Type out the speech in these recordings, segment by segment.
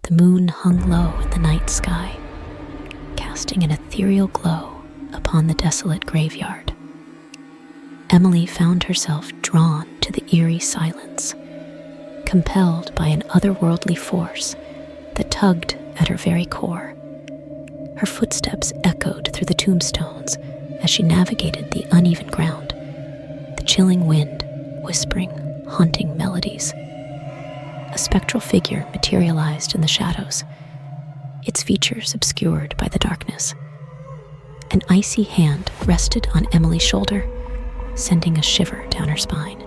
The moon hung low in the night sky, casting an ethereal glow upon the desolate graveyard. Emily found herself drawn to the eerie silence, compelled by an otherworldly force that tugged at her very core. Her footsteps echoed through the tombstones as she navigated the uneven ground, the chilling wind whispering haunting melodies. A spectral figure materialized in the shadows, its features obscured by the darkness. An icy hand rested on Emily's shoulder, sending a shiver down her spine.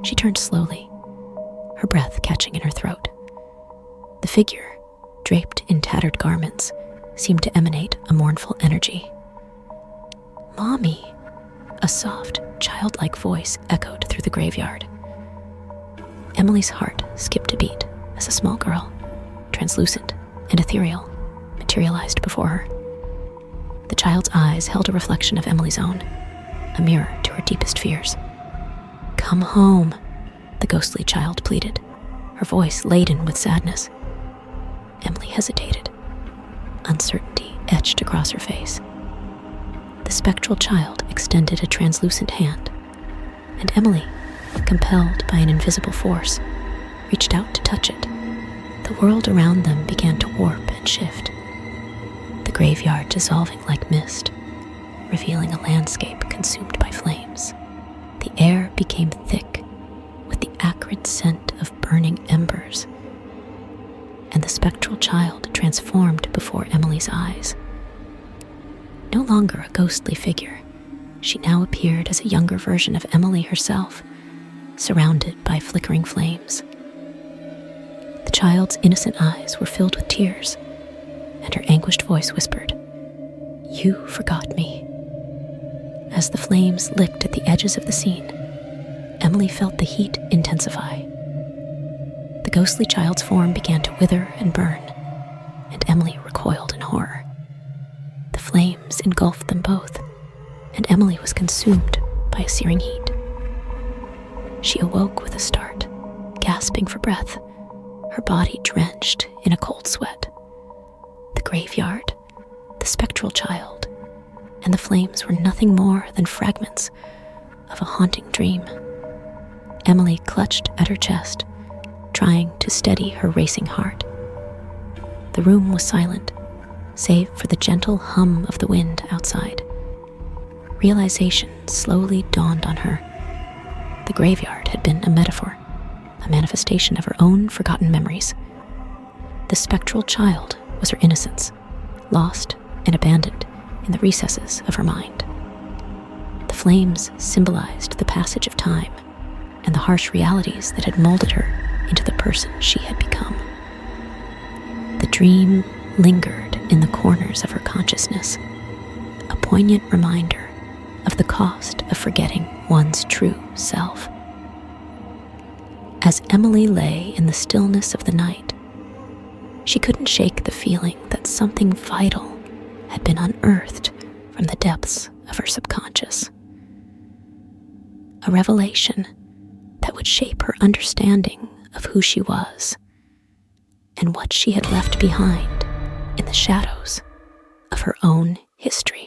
She turned slowly, her breath catching in her throat. The figure, draped in tattered garments, seemed to emanate a mournful energy. "Mommy," a soft, childlike voice echoed through the graveyard. Emily's heart skipped a beat as a small girl, translucent and ethereal, materialized before her. The child's eyes held a reflection of Emily's own, a mirror to her deepest fears. "Come home," the ghostly child pleaded, her voice laden with sadness. Emily hesitated, uncertainty etched across her face. The spectral child extended a translucent hand, and Emily, compelled by an invisible force, reached out to touch it. The world around them began to warp and shift, the graveyard dissolving like mist, revealing a landscape consumed by flames. The air became thick with the acrid scent of burning embers, and the spectral child transformed before Emily's eyes. No longer a ghostly figure, she now appeared as a younger version of Emily herself, surrounded by flickering flames. The child's innocent eyes were filled with tears, and her anguished voice whispered, "You forgot me." As the flames licked at the edges of the scene, Emily felt the heat intensify. The ghostly child's form began to wither and burn, and Emily recoiled in horror. The flames engulfed them both, and Emily was consumed by a searing heat. She awoke with a start, gasping for breath, her body drenched in a cold sweat. The graveyard, the spectral child, and the flames were nothing more than fragments of a haunting dream. Emily clutched at her chest, trying to steady her racing heart. The room was silent, save for the gentle hum of the wind outside. Realization slowly dawned on her. The graveyard had been a metaphor, a manifestation of her own forgotten memories. The spectral child was her innocence, lost and abandoned in the recesses of her mind. The flames symbolized the passage of time and the harsh realities that had molded her into the person she had become. The dream lingered in the corners of her consciousness, a poignant reminder of the cost of forgetting one's true self. As Emily lay in the stillness of the night, she couldn't shake the feeling that something vital had been unearthed from the depths of her subconscious. A revelation that would shape her understanding of who she was and what she had left behind in the shadows of her own history.